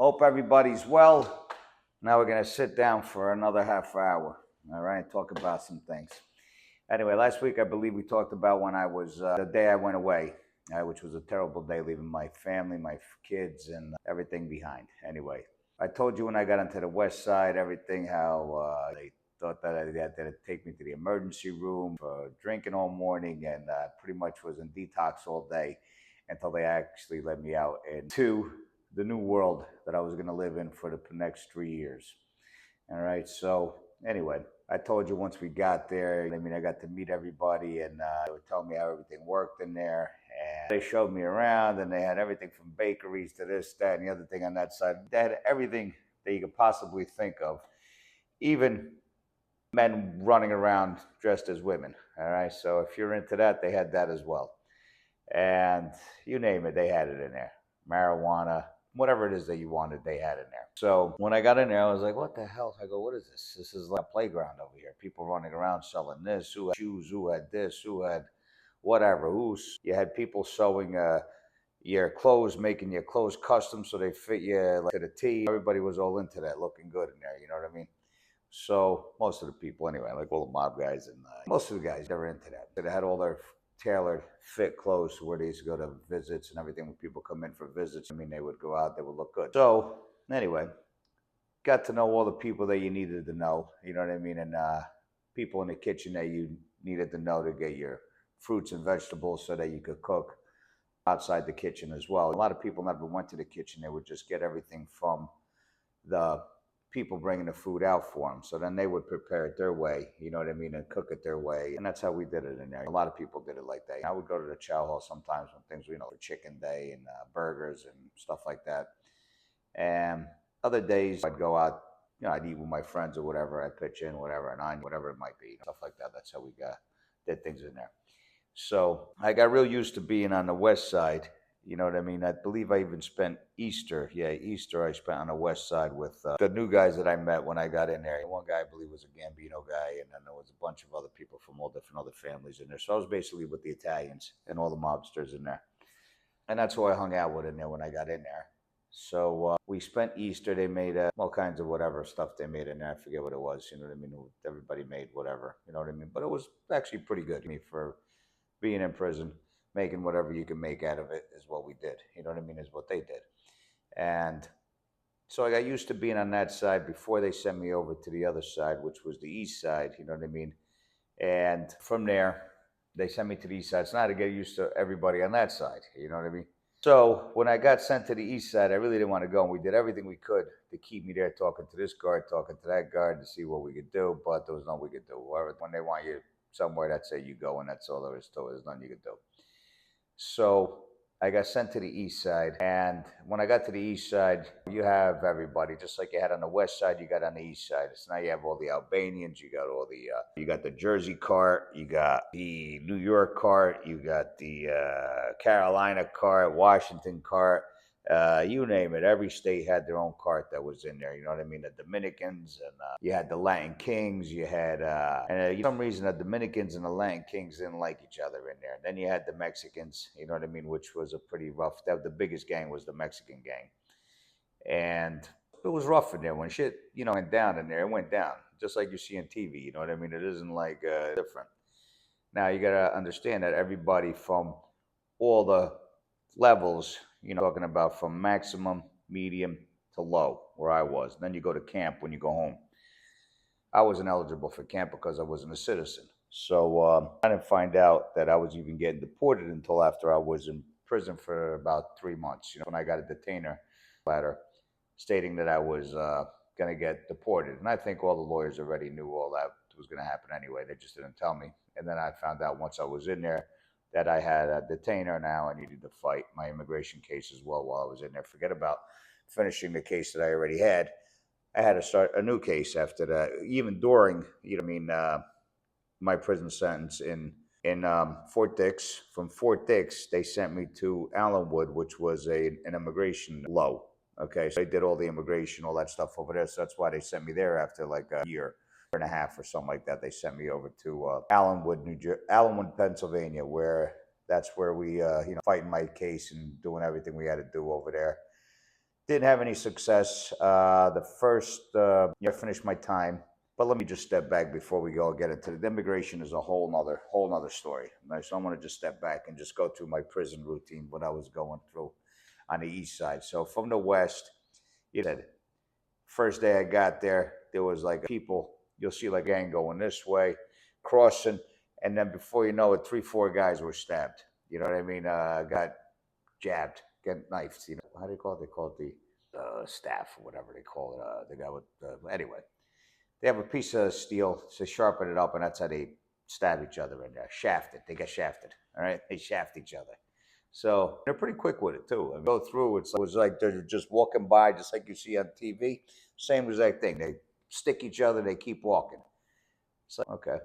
Hope everybody's well. Now we're going to sit down for another half hour, all right, and talk about some things. Anyway, last week I believe we talked about when I was, the day I went away, which was a terrible day, leaving my family, my kids, and everything behind. Anyway, I told you when I got into the west side, everything, how they thought that they had to take me to the emergency room for drinking all morning and pretty much was in detox all day until they actually let me out into the new world that I was going to live in for the next 3 years. All right. So anyway, I told you once we got there, I got to meet everybody and they would tell me how everything worked in there. And they showed me around and they had everything from bakeries to this, that, and the other thing on that side. They had everything that you could possibly think of, even men running around dressed as women. All right. So if you're into that, they had that as well. And you name it, they had it in there. Marijuana, whatever it is that you wanted, they had in there. So when I got in there, I was like, what the hell? I go, what is this? This is like a playground over here. People running around selling this, who had shoes, who had this, who had whatever. You had people sewing your clothes, making your clothes custom so they fit you like to the T. Everybody was all into that, looking good in there, you know what I mean? So most of the people anyway, like all the mob guys and most of the guys, they were into that. They had all their tailored fit clothes where they used to go to visits and everything. When people come in for visits, they would go out, they would look good. So anyway, got to know all the people that you needed to know, you know what I mean? And people in the kitchen that you needed to know to get your fruits and vegetables so that you could cook outside the kitchen as well. A lot of people never went to the kitchen. They would just get everything from the people bringing the food out for them. So then they would prepare it their way, you know what I mean, and cook it their way. And that's how we did it in there. A lot of people did it like that. I would go to the chow hall sometimes when things, for chicken day and burgers and stuff like that. And other days I'd go out, I'd eat with my friends or whatever. I'd pitch in, whatever, and whatever it might be, stuff like that. That's how we did things in there. So I got real used to being on the west side. You know what I mean? I believe I even spent Easter. Yeah, Easter I spent on the west side with the new guys that I met when I got in there. One guy I believe was a Gambino guy, and then there was a bunch of other people from all different other families in there. So I was basically with the Italians and all the mobsters in there. And that's who I hung out with in there when I got in there. So we spent Easter. They made all kinds of whatever stuff they made in there. I forget what it was. You know what I mean? Everybody made whatever. You know what I mean? But it was actually pretty good for being in prison. Making whatever you can make out of it is what we did. You know what I mean? Is what they did. And so I got used to being on that side before they sent me over to the other side, which was the east side. You know what I mean? And from there, they sent me to the east side. So now to get used to everybody on that side. You know what I mean? So when I got sent to the east side, I really didn't want to go. And we did everything we could to keep me there, talking to this guard, talking to that guard to see what we could do. But there was nothing we could do. When they want you somewhere, that's it, you go, and that's all there is to it. There's nothing you could do. So I got sent to the east side. And when I got to the east side, you have everybody, just like you had on the west side, you got on the east side. So now you have all the Albanians, you got all the, you got the Jersey cart, you got the New York cart, you got the Carolina cart, Washington cart, you name it. Every state had their own cart that was in there. You know what I mean? The Dominicans and you had the Latin Kings. You had, and for some reason, the Dominicans and the Latin Kings didn't like each other in there. Then you had the Mexicans. You know what I mean? Which was a pretty rough. The biggest gang was the Mexican gang, and it was rough in there when shit, went down in there. It went down just like you see on TV. You know what I mean? It isn't like different. Now you gotta understand that everybody from all the levels, talking about from maximum, medium to low, where I was. Then you go to camp when you go home. I wasn't eligible for camp because I wasn't a citizen. So I didn't find out that I was even getting deported until after I was in prison for about 3 months. When I got a detainer letter stating that I was going to get deported. And I think all the lawyers already knew all that was going to happen anyway. They just didn't tell me. And then I found out once I was in there that I had a detainer now. I needed to fight my immigration case as well while I was in there. Forget about finishing the case that I already had. I had to start a new case after that, even during, my prison sentence in Fort Dix. From Fort Dix, they sent me to Allenwood, which was an immigration low. Okay, so they did all the immigration, all that stuff over there. So that's why they sent me there after like a year and a half or something like that. They sent me over to Allenwood, Pennsylvania, where that's where we, fighting my case and doing everything we had to do over there. Didn't have any success. The first year I finished my time. But let me just step back before we go get into the immigration is a whole nother story. Right? So I want to just step back and just go through my prison routine, what I was going through on the east side. So from the west, you said first day I got there, there was like people, you'll see like a gang going this way, crossing, and then before you know it, 3, 4 guys were stabbed. You know what I mean? Got jabbed, get knifed. You know how do you call it? They call it the staff or whatever they call it. The guy with anyway. They have a piece of steel to sharpen it up, and that's how they stab each other in there. Shafted. They get shafted. All right, they shaft each other. So they're pretty quick with it too. And go through, it was like they're just walking by, just like you see on TV. Same exact thing. They stick each other. They keep walking. It's like okay.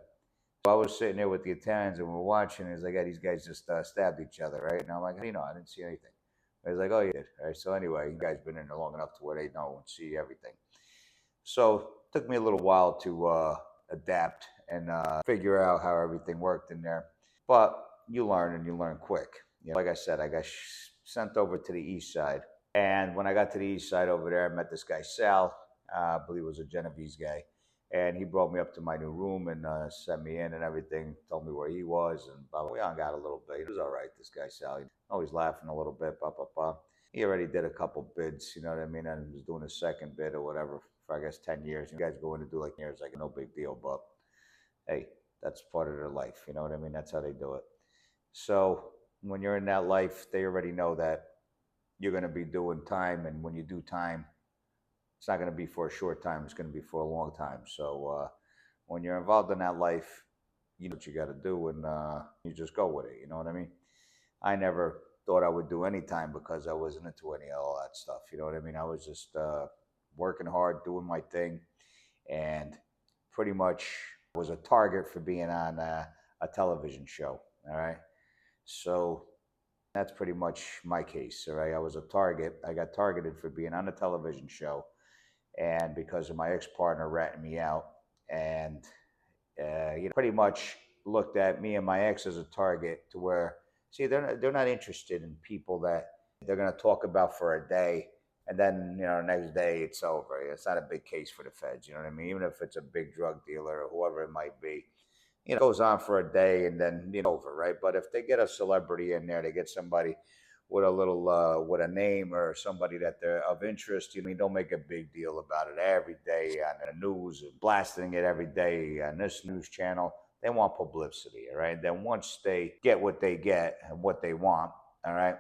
So I was sitting there with the Italians, and we're watching. And it's like, yeah, these guys just stabbed each other, right? And I'm like, you know, I didn't see anything. I was like, oh, you did. All right. So anyway, you guys been in there long enough to where they know and see everything. So it took me a little while to adapt and figure out how everything worked in there. But you learn and you learn quick. You know, like I said, I got sent over to the east side. And when I got to the east side over there, I met this guy, Sal. I believe it was a Genovese guy. And he brought me up to my new room and sent me in and everything, told me where he was. And blah, blah. We hung out a little bit. It was all right, this guy, Sal. Always laughing a little bit, blah, blah, blah. He already did a couple bids, you know what I mean? And he was doing a second bid or whatever for, I guess, 10 years. You guys go in to do like years, like no big deal. But hey, that's part of their life. You know what I mean? That's how they do it. So when you're in that life, they already know that you're going to be doing time. And when you do time, it's not going to be for a short time. It's going to be for a long time. So when you're involved in that life, you know what you got to do, and you just go with it. You know what I mean? I never thought I would do any time because I wasn't into any of all that stuff. You know what I mean? I was just working hard, doing my thing, and pretty much was a target for being on a television show. All right. So that's pretty much my case. All right. I was a target. I got targeted for being on a television show, and because of my ex partner ratting me out, and pretty much looked at me and my ex as a target to where, see, they're not interested in people that they're going to talk about for a day and then, you know, next day it's over. It's not a big case for the feds, you know what I mean? Even if it's a big drug dealer or whoever it might be, you know, it goes on for a day and then, you know, over, right? But if they get a celebrity in there, they get somebody with a little with a name or somebody that they're of interest, you know, don't make a big deal about it every day on the news and blasting it every day on this news channel. They want publicity, all right? Then once they get what they get and what they want, all right,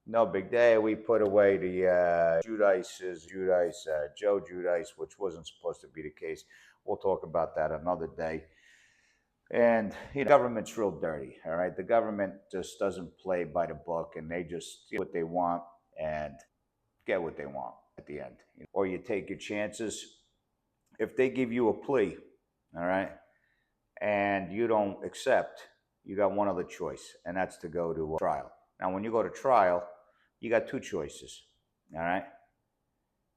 no big day. We put away the Joe Giudice, which wasn't supposed to be the case. We'll talk about that another day. And you know, government's real dirty, all right? The government just doesn't play by the book, and they just do what they want and get what they want at the end. Or you take your chances. If they give you a plea, all right, and you don't accept, you got one other choice, and that's to go to trial. Now, when you go to trial, you got two choices, all right?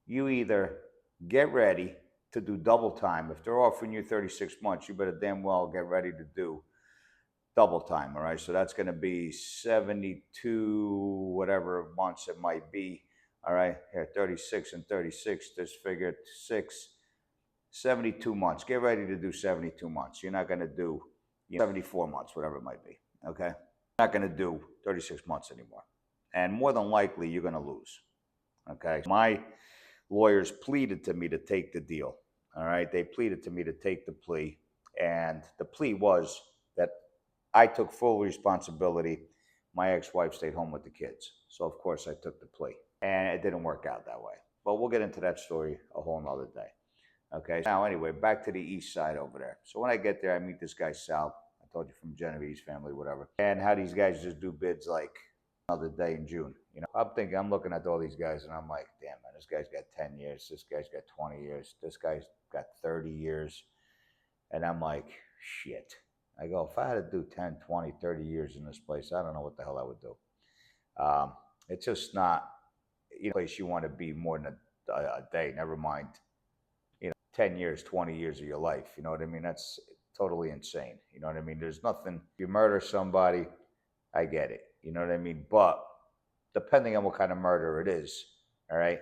You either get ready to do double time. If they're offering you 36 months, you better damn well get ready to do double time, all right? So that's going to be 72 whatever months it might be, all right? Here, 36 and 36, just figure 72 months. Get ready to do 72 months. You're not going to do 74 months, whatever it might be, okay? You're not going to do 36 months anymore. And more than likely, you're going to lose, okay? My lawyers pleaded to me to take the deal, all right? They pleaded to me to take the plea, and the plea was that I took full responsibility. My ex-wife stayed home with the kids. So, of course, I took the plea. And it didn't work out that way. But we'll get into that story a whole nother day. Okay, now anyway, back to the east side over there. So when I get there, I meet this guy, Sal. I told you from Genovese family, whatever. And how these guys just do bids like another day in June. You know, I'm looking at all these guys and I'm like, damn, man, this guy's got 10 years. This guy's got 20 years. This guy's got 30 years. And I'm like, shit. I go, if I had to do 10, 20, 30 years in this place, I don't know what the hell I would do. It's just not, you know, a place you want to be more than a day, never mind, 10 years, 20 years of your life. You know what I mean? That's totally insane. You know what I mean? There's nothing, if you murder somebody, I get it. You know what I mean? But depending on what kind of murder it is, all right,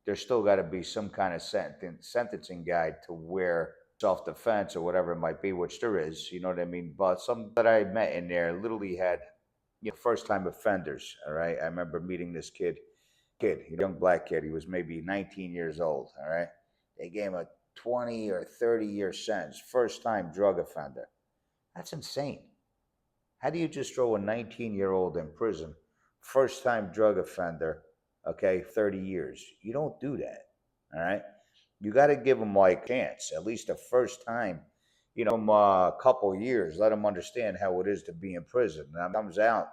there's still got to be some kind of sentencing guide to where self-defense or whatever it might be, which there is, you know what I mean? But some that I met in there literally had, first-time offenders, all right? I remember meeting this young black kid. He was maybe 19 years old, all right? They gave him a 20 or 30-year sentence, first-time drug offender. That's insane. How do you just throw a 19-year-old in prison, first-time drug offender, okay, 30 years? You don't do that, all right? You got to give them like a chance, at least the first time, a couple years, let them understand how it is to be in prison. And comes out,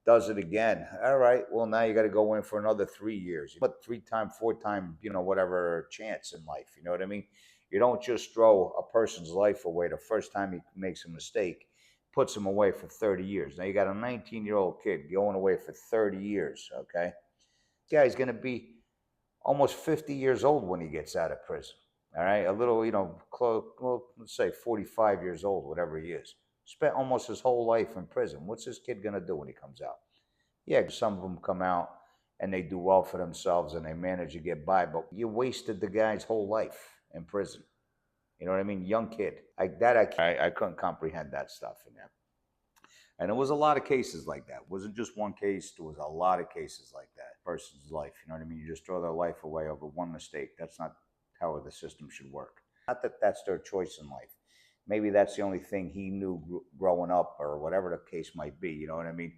does it again. All right, well, now you got to go in for another 3 years. But 3-time, 4-time, whatever chance in life. You know what I mean? You don't just throw a person's life away the first time he makes a mistake, puts him away for 30 years. Now you got a 19-year-old kid going away for 30 years, okay? This guy's going to be almost 50 years old when he gets out of prison. All right, a little, close, well, let's say 45 years old, whatever he is. Spent almost his whole life in prison. What's this kid gonna do when he comes out? Yeah, some of them come out and they do well for themselves and they manage to get by, but you wasted the guy's whole life in prison. You know what I mean? Young kid. I couldn't comprehend that stuff in there. And there was a lot of cases like that. It wasn't just one case. There was a lot of cases like that. Person's life, you know what I mean? You just throw their life away over one mistake. That's not how the system should work. Not that that's their choice in life. Maybe that's the only thing he knew growing up or whatever the case might be. You know what I mean?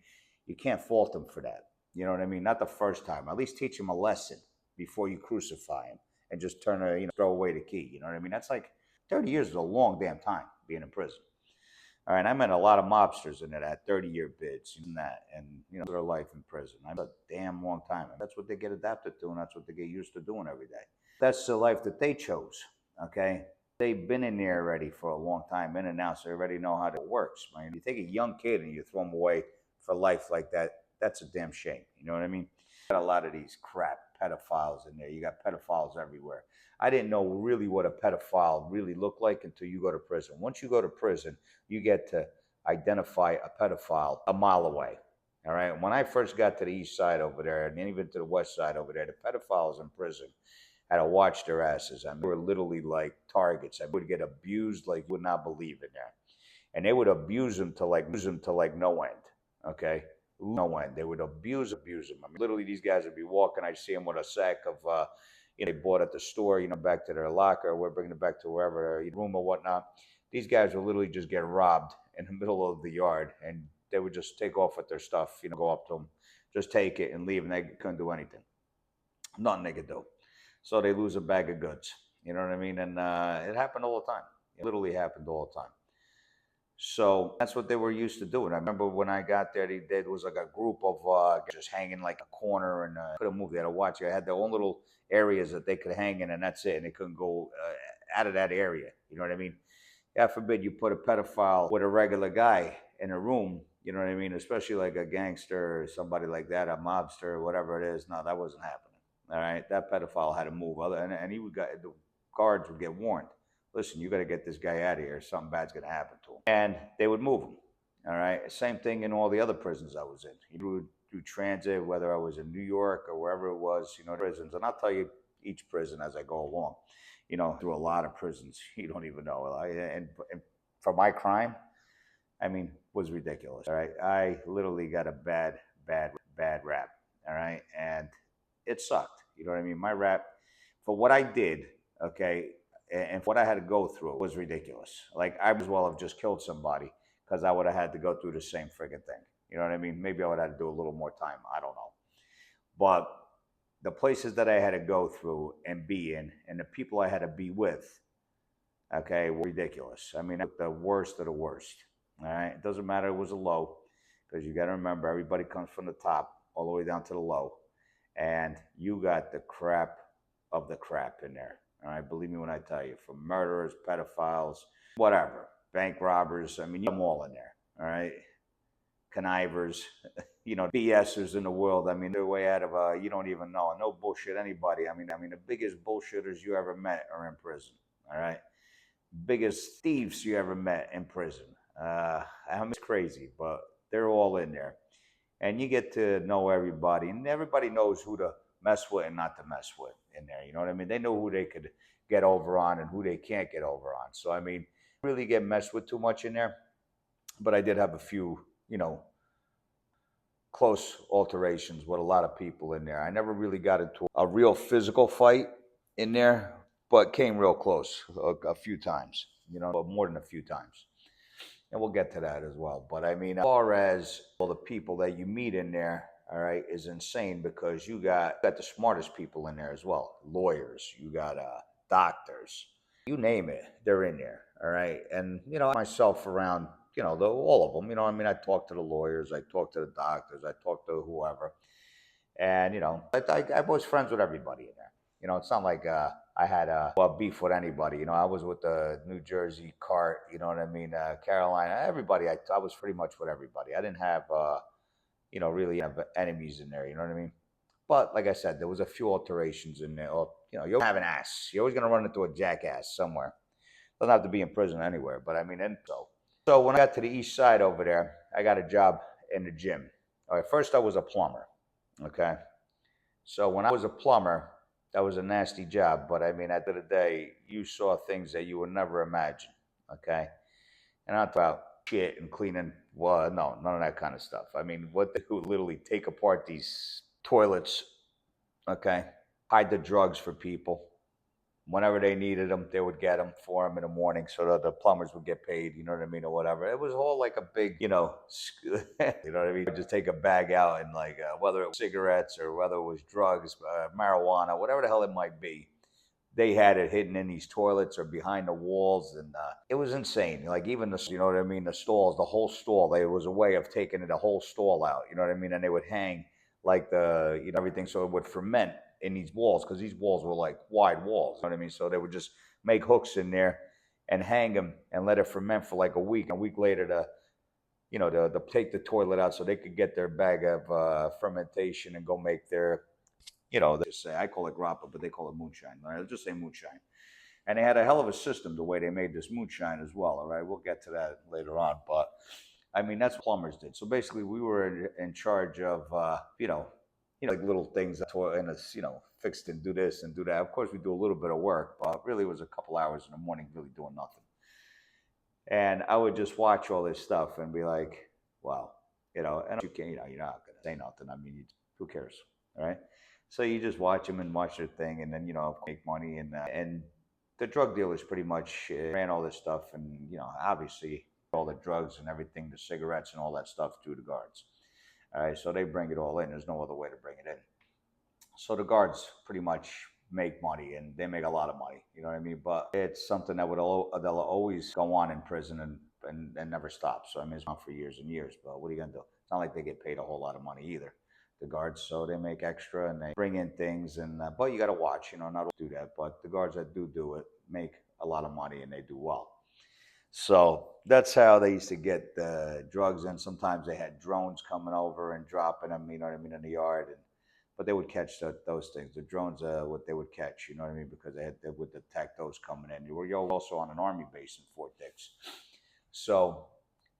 You can't fault him for that. You know what I mean? Not the first time. At least teach him a lesson before you crucify him and just throw away the key. You know what I mean? That's like 30 years is a long damn time being in prison. All right, I met a lot of mobsters in it at 30-year bids and that, and their life in prison. I met a damn long time. That's what they get adapted to, and that's what they get used to doing every day. That's the life that they chose. Okay, they've been in there already for a long time, in and out, so they already know how it works. Man, you take a young kid and you throw him away for life like that. That's a damn shame. You know what I mean? Got a lot of these crap pedophiles in there. You got pedophiles everywhere. I didn't know really what a pedophile really looked like until you go to prison. Once you go to prison, you get to identify a pedophile a mile away. All right. When I first got to the east side over there, and even to the west side over there, the pedophiles in prison had to watch their asses. I mean, they were literally like targets. I would get abused like you would not believe in there. And they would abuse them to like no end. Okay. No end. They would abuse them. I mean, literally, these guys would be walking. I'd see them with a sack of, they bought at the store, back to their locker. We're bringing it back to wherever, room or whatnot. These guys would literally just get robbed in the middle of the yard, and they would just take off with their stuff, go up to them, just take it and leave, and they couldn't do anything. Nothing they could do. So they lose a bag of goods. You know what I mean? And it happened all the time. It literally happened all the time. So that's what they were used to doing. I remember when I got there, there was like a group of just hanging like a corner and couldn't move. They had to watch. They had their own little areas that they could hang in, and that's it. And they couldn't go out of that area. You know what I mean? God forbid you put a pedophile with a regular guy in a room. You know what I mean? Especially like a gangster or somebody like that, a mobster or whatever it is. No, that wasn't happening. All right, that pedophile had to move. And he would the guards would get warned. Listen, you got to get this guy out of here. Something bad's going to happen to him. And they would move him. All right. Same thing in all the other prisons I was in. You would do transit, whether I was in New York or wherever it was, prisons. And I'll tell you each prison as I go along, through a lot of prisons. You don't even know. And for my crime, I mean, was ridiculous. All right. I literally got a bad rap. All right. And it sucked. You know what I mean? My rap for what I did, okay, and what I had to go through was ridiculous. Like, I might as well have just killed somebody because I would have had to go through the same friggin' thing. You know what I mean? Maybe I would have had to do a little more time. I don't know. But the places that I had to go through and be in and the people I had to be with, okay, were ridiculous. I mean, the worst of the worst. All right? It doesn't matter. It was a low because you got to remember, everybody comes from the top all the way down to the low. And you got the crap of the crap in there. All right, believe me when I tell you, from murderers, pedophiles, whatever, bank robbers. I mean, you have them all in there. All right, connivers, BSers in the world. I mean, they're way out of you don't even know. No bullshit anybody. I mean, the biggest bullshitters you ever met are in prison. All right, biggest thieves you ever met in prison. It's crazy, but they're all in there, and you get to know everybody, and everybody knows who the mess with and not to mess with in there. You know what I mean? They know who they could get over on and who they can't get over on. So I mean, really get messed with too much in there. But I did have a few, close alterations with a lot of people in there. I never really got into a real physical fight in there, but came real close a few times, but more than a few times. And we'll get to that as well. But I mean, as far as all the people that you meet in there, all right, is insane because you got the smartest people in there as well. Lawyers, you got doctors, you name it, they're in there. All right. And, myself around, all of them, I mean, I talk to the lawyers, I talk to the doctors, I talk to whoever. And, I was friends with everybody in there. It's not like I had beef with anybody. I was with the New Jersey cart, you know what I mean? Carolina, everybody. I was pretty much with everybody. I didn't have, really have enemies in there, you know what I mean? But like I said, there was a few alterations in there. Or, you have an ass. You're always going to run into a jackass somewhere. Doesn't have to be in prison anywhere, but I mean, and so when I got to the east side over there, I got a job in the gym. All right, first I was a plumber. Okay. So when I was a plumber, that was a nasty job. But I mean, at the end of the day, you saw things that you would never imagine. Okay. And I'm talking about shit and cleaning. Well, no, none of that kind of stuff. I mean, what they would literally take apart these toilets. Okay. Hide the drugs for people. Whenever they needed them, they would get them for them in the morning so that the plumbers would get paid, you know what I mean, or whatever. It was all like a big, you know what I mean? Just take a bag out and like, whether it was cigarettes or whether it was drugs, marijuana, whatever the hell it might be, they had it hidden in these toilets or behind the walls. And it was insane. Like even the, you know what I mean, the stalls, the whole stall, there was a way of taking the whole stall out, you know what I mean? And they would hang like everything so it would ferment in these walls because these walls were like wide walls. You know what I mean? So they would just make hooks in there and hang them and let it ferment for like a week. A week later, to take the toilet out so they could get their bag of fermentation and go make their, they just say, I call it grappa, but they call it moonshine. Right? Let's just say moonshine. And they had a hell of a system the way they made this moonshine as well. All right, we'll get to that later on, but I mean that's what plumbers did. So basically, we were in charge of like little things that and us, fixed and do this and do that. Of course, we do a little bit of work, but really it was a couple hours in the morning really doing nothing. And I would just watch all this stuff and be like, wow, and you can't, you're not gonna say nothing. I mean, who cares, all right? So you just watch them and watch their thing, and then make money, and the drug dealers pretty much ran all this stuff, and obviously all the drugs and everything, the cigarettes and all that stuff through the guards. All right, so they bring it all in. There's no other way to bring it in. So the guards pretty much make money, and they make a lot of money. You know what I mean? But it's something that they'll always go on in prison and never stop. So I mean, it's on for years and years. But what are you gonna do? It's not like they get paid a whole lot of money either, the guards. So they make extra and they bring in things. And but you got to watch. Not all do that. But the guards that do it make a lot of money and they do well. So that's how they used to get the drugs in. Sometimes they had drones coming over and dropping them, you know what I mean, in the yard. But they would catch those things. The drones, what they would catch, you know what I mean, because they would detect those coming in. You're also on an army base in Fort Dix. So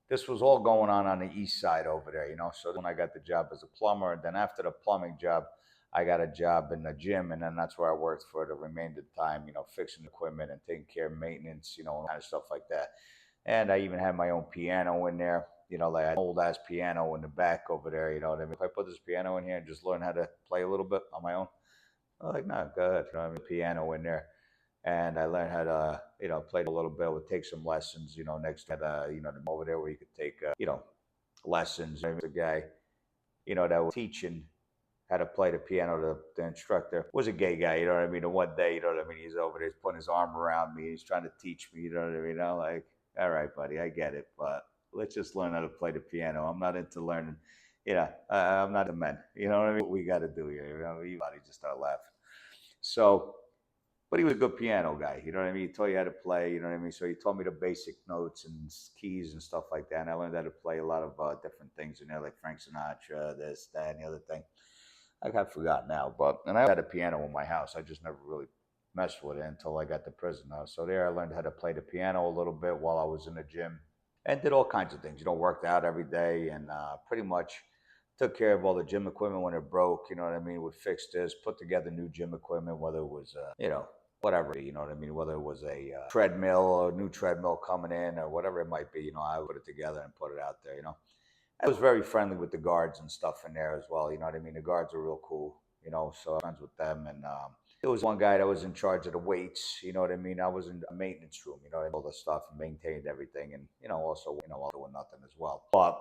this was all going on the east side over there, So when I got the job as a plumber, and then after the plumbing job, I got a job in the gym, and then that's where I worked for the remainder of the time, fixing equipment and taking care of maintenance, and kind of stuff like that. And I even had my own piano in there, like an old ass piano in the back over there, you know what I mean? If I put this piano in here and just learn how to play a little bit on my own, I'm like, no, go ahead. Piano in there. And I learned how to, play a little bit, would take some lessons, next to over there where you could take, lessons. There was a guy, that was teaching how to play the piano. The instructor was a gay guy, you know what I mean? And one day, you know what I mean, he's over there, he's putting his arm around me, he's trying to teach me, you know what I mean? I'm like, all right, buddy, I get it, but let's just learn how to play the piano. I'm not into learning, I'm not a man, you know what I mean? What we got to do here, everybody just start laughing. So, but he was a good piano guy, you know what I mean? He taught you how to play, you know what I mean? So he taught me the basic notes and keys and stuff like that. And I learned how to play a lot of different things in there, like Frank Sinatra, this, that, and the other thing. I forgot now, and I had a piano in my house. I just never really messed with it until I got to prison. So there I learned how to play the piano a little bit while I was in the gym and did all kinds of things, worked out every day and pretty much took care of all the gym equipment when it broke, you know what I mean, would fix this, put together new gym equipment, whether it was, whatever, you know what I mean, whether it was a treadmill or a new treadmill coming in or whatever it might be, I would put it together and put it out there. I was very friendly with the guards and stuff in there as well, you know what I mean? The guards were real cool, so I was friends with them. And there was one guy that was in charge of the weights, you know what I mean? I was in the maintenance room, I did all the stuff and maintained everything, and, also, while doing nothing as well. But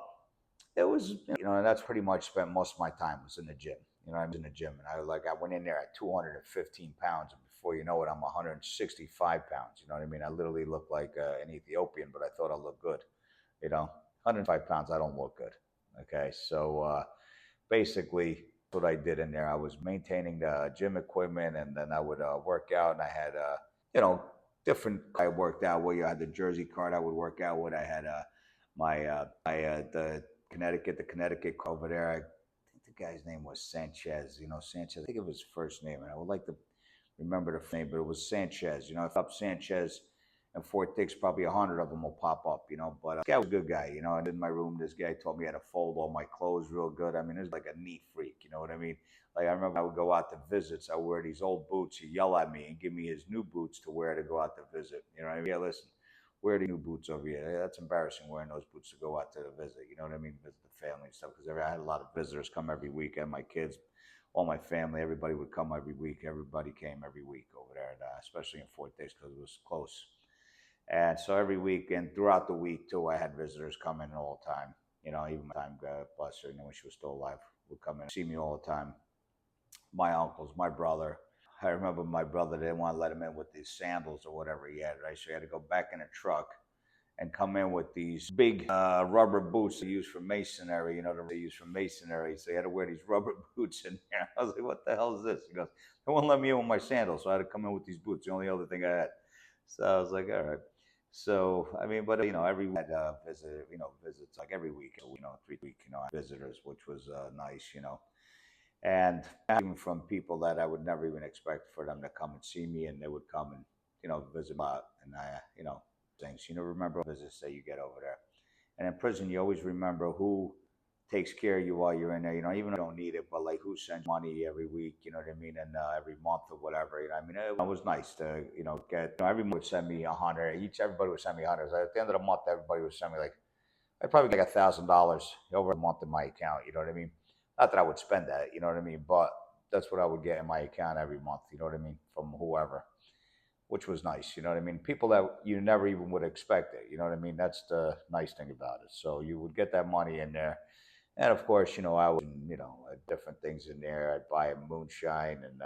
it was, and that's pretty much spent most of my time was in the gym. I was in the gym, and I went in there at 215 pounds, and before you know it, I'm 165 pounds. You know what I mean? I literally looked like an Ethiopian, but I thought I looked good. 105 pounds, I don't look good. Okay, so basically, what I did in there, I was maintaining the gym equipment, and then I would work out, and I had, different. I worked out where you had the Jersey card. I would work out with. I had the Connecticut over there. I think the guy's name was Sanchez. Sanchez. I think it was his first name, and I would like to remember the name, but it was Sanchez. If up Sanchez and Fort Dix, probably 100 of them will pop up. But this guy was a good guy. And in my room, this guy taught me how to fold all my clothes real good. I mean, it was like a neat freak. You know what I mean? Like, I remember I would go out to visits. I would wear these old boots. He'd yell at me and give me his new boots to wear to go out to visit. You know what I mean? Yeah, listen. Wear the new boots over here. That's embarrassing wearing those boots to go out to the visit. You know what I mean? Visit the family and stuff. Because I had a lot of visitors come every weekend. My kids, all my family, everybody would come every week. Everybody came every week over there, and, especially in Fort Dix because it was close. And so every week and throughout the week too, I had visitors come in all the time. Even my time, bless her, when she was still alive, would come in and see me all the time. My uncles, my brother. I remember my brother didn't want to let him in with these sandals or whatever he had, right? So he had to go back in a truck and come in with these big rubber boots they use for masonry, they use for masonry. So he had to wear these rubber boots in there. I was like, what the hell is this? He goes, they won't let me in with my sandals. So I had to come in with these boots, the only other thing I had. So I was like, all right. So, I mean, but, every week I had visits like every week, 3 week, visitors, which was nice, and even from people that I would never even expect for them to come and see me, and they would come and, visit me, and things, remember visits that you get over there. And in prison, you always remember who takes care of you while you're in there, even if you don't need it, but like who sends money every week, you know what I mean, and every month or whatever. I mean, it was nice to, get, every month would send me 100, everybody would send me 100. At the end of the month, everybody would send me like, I'd probably get $1,000 over a month in my account, you know what I mean? Not that I would spend that, you know what I mean? But that's what I would get in my account every month, you know what I mean? From whoever, which was nice, you know what I mean? People that you never even would expect it, you know what I mean? That's the nice thing about it. So you would get that money in there. And of course, I was, different things in there. I'd buy a moonshine and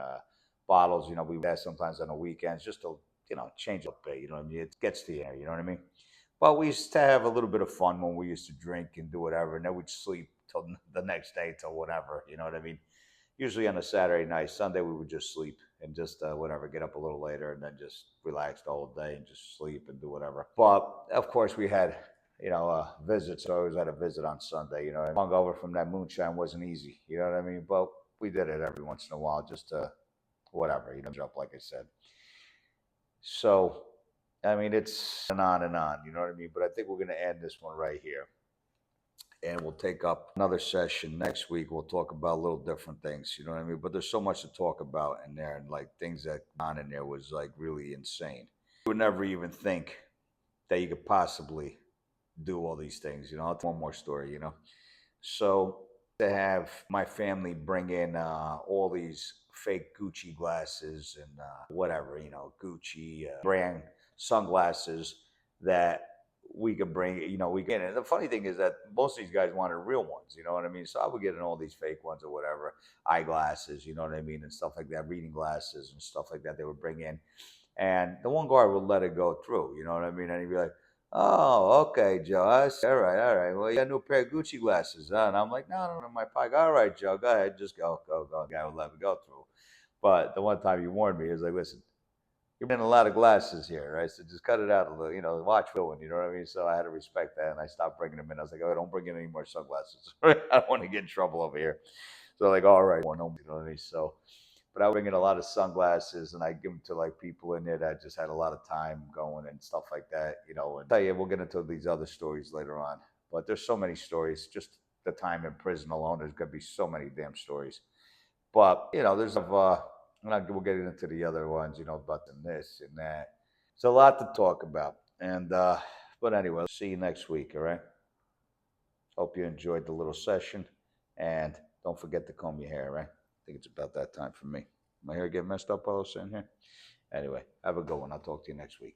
bottles, we would have sometimes on the weekends just to, change up a bit, you know what I mean? It gets to you, you know what I mean? But we used to have a little bit of fun when we used to drink and do whatever, and then we'd sleep till the next day, till whatever, you know what I mean? Usually on a Saturday night. Sunday we would just sleep and just whatever, get up a little later and then just relax the whole day and just sleep and do whatever. But of course we had, visits. So I always had a visit on Sunday. Hungover from that moonshine wasn't easy, you know what I mean? But we did it every once in a while just to whatever, jump like I said. So I mean, it's and on, you know what I mean? But I think we're going to end this one right here. And we'll take up another session next week. We'll talk about a little different things, you know what I mean? But there's so much to talk about in there, and like things that on in there was like really insane. You would never even think that you could possibly do all these things, I'll tell one more story, So to have my family bring in all these fake Gucci glasses and whatever, Gucci brand sunglasses that we could bring, we get. And the funny thing is that most of these guys wanted real ones, you know what I mean? So I would get in all these fake ones or whatever, eyeglasses, you know what I mean, and stuff like that, reading glasses and stuff like that they would bring in. And the one guard would let it go through, you know what I mean? And he'd be like, oh, okay, Joe. I see. All right, all right. Well, you got a new pair of Gucci glasses, huh? And I'm like, no, in my pocket. All right, Joe, go ahead. Just go. The guy would let me go through. But the one time he warned me, he was like, listen, you're bringing a lot of glasses here, right? So just cut it out a little, watch Phil, you know what I mean? So I had to respect that, and I stopped bringing them in. I was like, oh, don't bring in any more sunglasses. I don't want to get in trouble over here. So like, all right, well, no, you know what I mean? So, but I would bring in a lot of sunglasses, and I give them to like people in there that just had a lot of time going and stuff like that, And tell you, we'll get into these other stories later on. But there's so many stories. Just the time in prison alone. There's going to be so many damn stories. But, you know, we'll get into the other ones, you know, about this and that. It's a lot to talk about. But anyway, see you next week, all right? Hope you enjoyed the little session. And don't forget to comb your hair, right? I think it's about that time for me. My hair get messed up while I was sitting here. Anyway, have a good one. I'll talk to you next week.